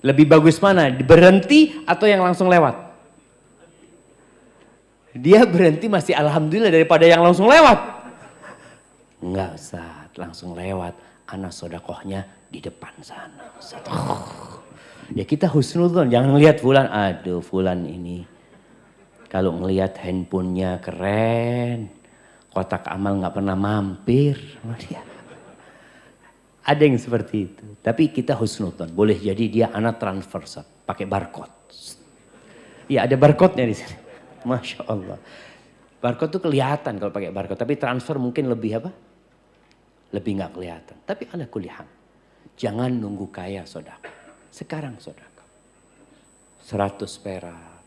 Lebih bagus mana? Berhenti atau yang langsung lewat? Dia berhenti masih alhamdulillah daripada yang langsung lewat. Enggak Ustaz, langsung lewat. Ana sodakohnya di depan sana. Ya kita husnudzon, jangan lihat fulan. Aduh fulan ini. Kalau ngelihat handphonenya keren. Kotak amal gak pernah mampir sama dia. Ada yang seperti itu. Tapi kita husnudzon. Boleh jadi dia anak transfer pakai barcode. Iya ada barcode-nya di sini. Masya Allah. Barcode tuh kelihatan kalau pakai barcode. Tapi transfer mungkin lebih apa? Lebih nggak kelihatan. Tapi ala kulihan. Jangan nunggu kaya sodako. Sekarang sodako. 100 perak.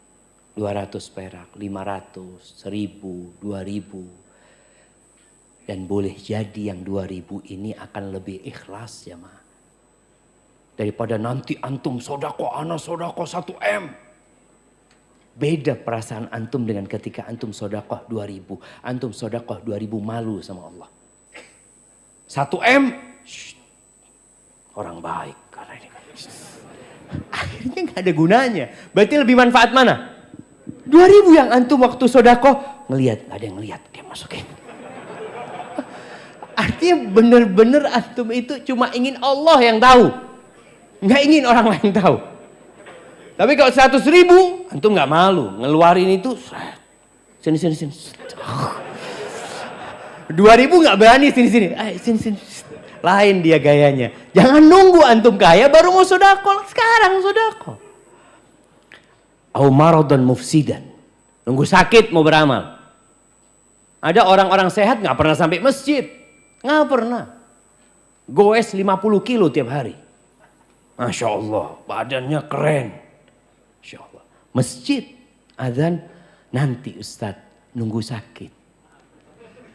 200 perak. 500. 1000. 2000. Dan boleh jadi yang 2000 ini akan lebih ikhlas ya ma. Daripada nanti antum sodako, ana sodako 1 M. Beda perasaan antum dengan ketika antum sodakoh 2000. Antum sodakoh 2000 malu sama Allah. 1 M. Shh, orang baik. Karena ini. Akhirnya gak ada gunanya. Berarti lebih manfaat mana? 2000 yang antum waktu sodakoh. Ngelihat, ada yang ngelihat. Dia masukin. Artinya benar-benar antum itu cuma ingin Allah yang tahu. Nggak ingin orang lain tahu. Tapi kalau 100.000, antum nggak malu. Ngeluarin itu, sini. 2.000 nggak berani, sini. Sini. Lain dia gayanya. Jangan nunggu antum kaya baru mau sodako. Sekarang sodako. Au maradan mufsidan. Nunggu sakit mau beramal. Ada orang-orang sehat nggak pernah sampai masjid. Nggak pernah. Goes 50 kilo tiap hari. Masya Allah, badannya keren. Masya Allah. Masjid, azan, nanti Ustadz nunggu sakit.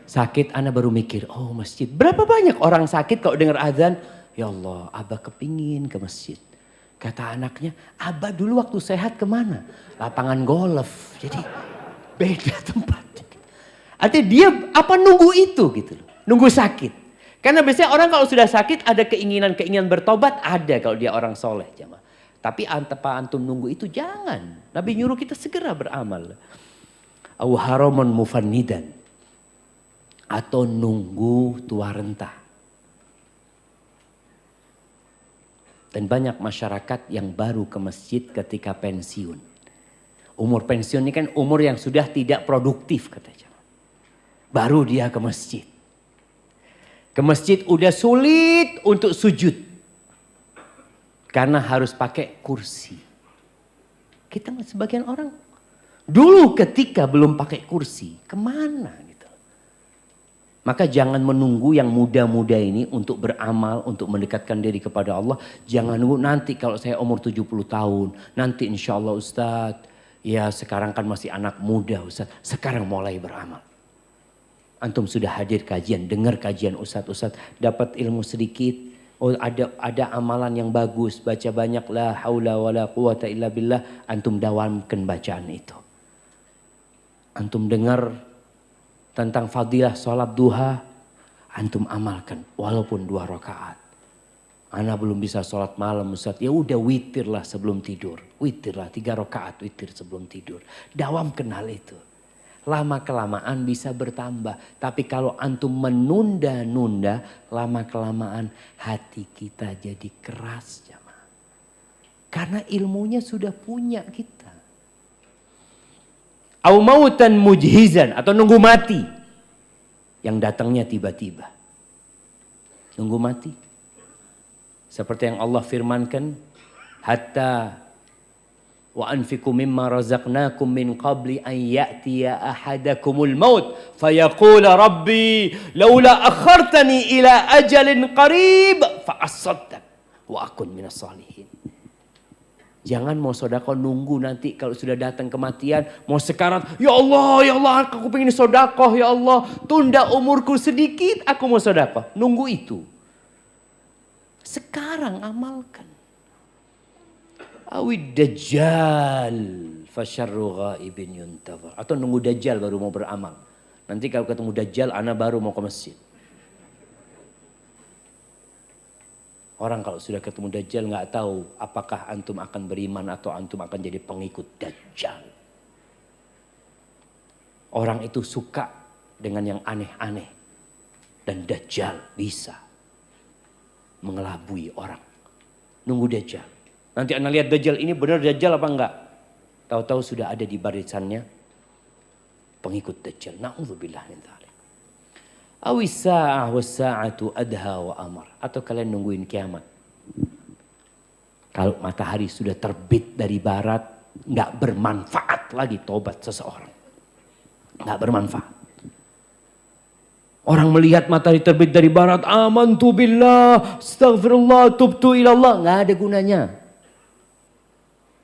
Sakit anak baru mikir, oh masjid. Berapa banyak orang sakit kalau dengar azan? Ya Allah, Abah kepingin ke masjid. Kata anaknya, Abah dulu waktu sehat kemana? Lapangan golf. Jadi beda tempatnya. Artinya dia apa nunggu itu gitu loh. Nunggu sakit. Karena biasanya orang kalau sudah sakit ada keinginan bertobat. Ada kalau dia orang soleh. Jamaah. Tapi tanpa antum nunggu itu jangan. Nabi nyuruh kita segera beramal. Au haraman mufannidan. Atau nunggu tua renta. Dan banyak masyarakat yang baru ke masjid ketika pensiun. Umur pensiun ini kan umur yang sudah tidak produktif katanya. Baru dia ke masjid. Ke masjid udah sulit untuk sujud. Karena harus pakai kursi. Kita sebagian orang. Dulu ketika belum pakai kursi. Kemana gitu. Maka jangan menunggu yang muda-muda ini untuk beramal. Untuk mendekatkan diri kepada Allah. Jangan nunggu nanti kalau saya umur 70 tahun. Nanti insya Allah Ustadz. Ya sekarang kan masih anak muda Ustadz. Sekarang mulai beramal. Antum sudah hadir kajian, dengar kajian ustadz, dapat ilmu sedikit. Oh ada amalan yang bagus, baca banyak la haula wala quwata illa billah. Antum dawamkan bacaan itu. Antum dengar tentang fadilah sholat duha, antum amalkan walaupun 2 rakaat. Ana belum bisa sholat malam Ustaz, ya udah witir lah sebelum tidur. Witir lah 3 rakaat witir sebelum tidur. Dawamkan hal itu. Lama-kelamaan bisa bertambah. Tapi kalau antum menunda-nunda, lama-kelamaan hati kita jadi keras. Jamaah. Karena ilmunya sudah punya kita. Au mautan mujhizan, atau nunggu mati. Yang datangnya tiba-tiba. Nunggu mati. Seperti yang Allah firmankan. Hatta wa anfiqu mimma razaqnakum min qabli an ya'tiya ahadakumul maut fayaqula rabbi laula akhartani ila ajalin qarib fa asaddaq wa akun minas salihin. Jangan mau sedekah nunggu nanti kalau sudah datang kematian mau sekarat, ya Allah aku pengen sedekah ya Allah, tunda umurku sedikit aku mau sedekah. Nunggu itu. Sekarang amalkan. Awid dajjal fasyarru ghaibin yuntazar. Atau nunggu dajjal baru mau beramal. Nanti kalau ketemu dajjal ana baru mau ke masjid. Orang kalau sudah ketemu Dajjal nggak tahu apakah antum akan beriman atau antum akan jadi pengikut Dajjal. Orang itu suka dengan yang aneh-aneh. Dan Dajjal bisa mengelabui orang. Nunggu Dajjal. Nanti anda lihat Dajjal ini benar Dajjal apa enggak. Tahu-tahu sudah ada di barisannya pengikut Dajjal. Na'udzubillah min dzalik. Awis sa'ah was sa'atu adha wa amar. Atau kalian nungguin kiamat. Kalau matahari sudah terbit dari barat, nggak bermanfaat lagi tobat seseorang. Nggak bermanfaat. Orang melihat matahari terbit dari barat, amantu billah, astaghfirullah, tubtu ilallah. Nggak ada gunanya.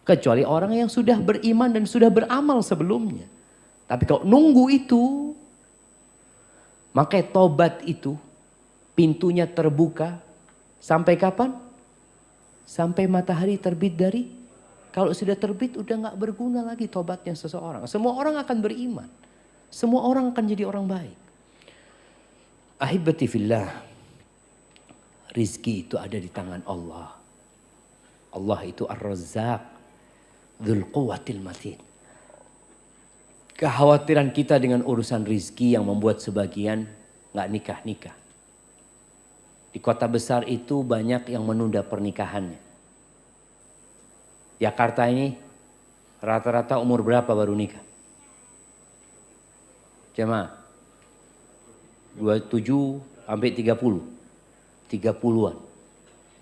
Kecuali orang yang sudah beriman dan sudah beramal sebelumnya. Tapi kalau nunggu itu, maka tobat itu pintunya terbuka sampai kapan? Sampai matahari terbit dari, kalau sudah terbit udah nggak berguna lagi tobatnya seseorang. Semua orang akan beriman. Semua orang akan jadi orang baik. Ahibati fillah, rizki itu ada di tangan Allah. Allah itu Ar-Razzaq, Dzul Quwwatil Matin. Kekhawatiran kita dengan urusan rizki yang membuat sebagian nggak nikah-nikah. Di kota besar itu banyak yang menunda pernikahannya. Jakarta ini rata-rata umur berapa baru nikah? Jemaah 27 sampai 30. 30-an.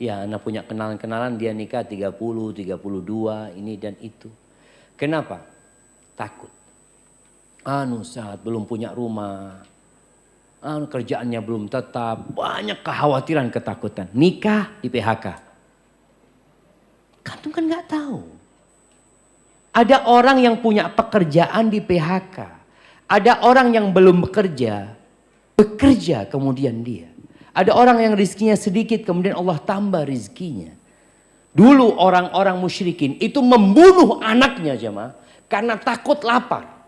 Ya, anak punya kenalan-kenalan dia nikah 30, 32, ini dan itu. Kenapa? Takut. Saat belum punya rumah. Kerjaannya belum tetap. Banyak kekhawatiran, ketakutan. Nikah di PHK. Kantum kan nggak tahu. Ada orang yang punya pekerjaan di PHK. Ada orang yang belum bekerja kemudian dia. Ada orang yang rizkinya sedikit kemudian Allah tambah rizkinya. Dulu orang-orang musyrikin itu membunuh anaknya jemaah karena takut lapar.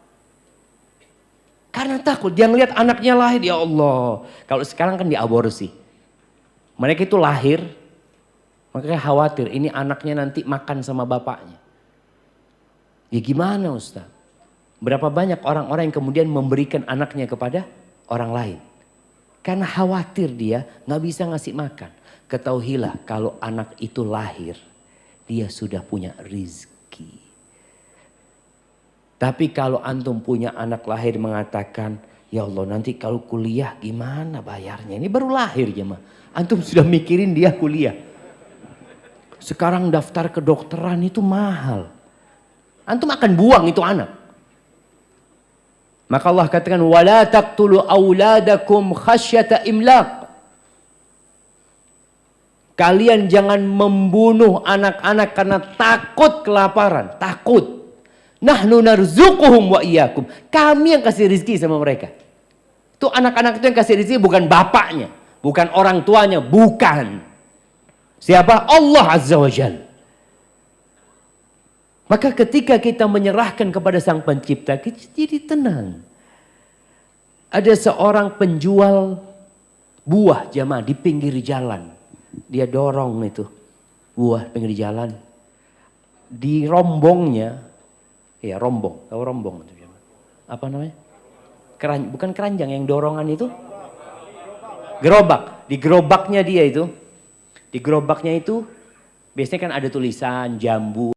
Karena takut dia ngelihat anaknya lahir, ya Allah. Kalau sekarang kan diaborsi. Mereka itu lahir, makanya khawatir ini anaknya nanti makan sama bapaknya. Ya gimana Ustaz? Berapa banyak orang-orang yang kemudian memberikan anaknya kepada orang lain. Karena khawatir dia gak bisa ngasih makan. Ketahuilah kalau anak itu lahir, dia sudah punya rizki. Tapi kalau antum punya anak lahir mengatakan, ya Allah nanti kalau kuliah gimana bayarnya? Ini baru lahir jemaah. Antum sudah mikirin dia kuliah. Sekarang daftar kedokteran itu mahal. Antum akan buang itu anak. Maka Allah katakan, wala taqtulu auladakum khasyata imlaq. Kalian jangan membunuh anak-anak karena takut kelaparan. Takut. Nahnu narzuquhum wa iyyakum. Kami yang kasih rezeki sama mereka. Itu anak-anak itu yang kasih rezeki bukan bapaknya, bukan orang tuanya, bukan. Siapa? Allah Azza wa Jalla. Maka ketika kita menyerahkan kepada Sang Pencipta, kita jadi tenang. Ada seorang penjual buah jamaah di pinggir jalan. Dia dorong itu buah pinggir jalan. Di rombongnya, ya rombong, tahu rombong itu apa namanya? Bukan keranjang yang dorongan itu? Gerobak. Di gerobaknya dia itu, di gerobaknya itu biasanya kan ada tulisan jambu.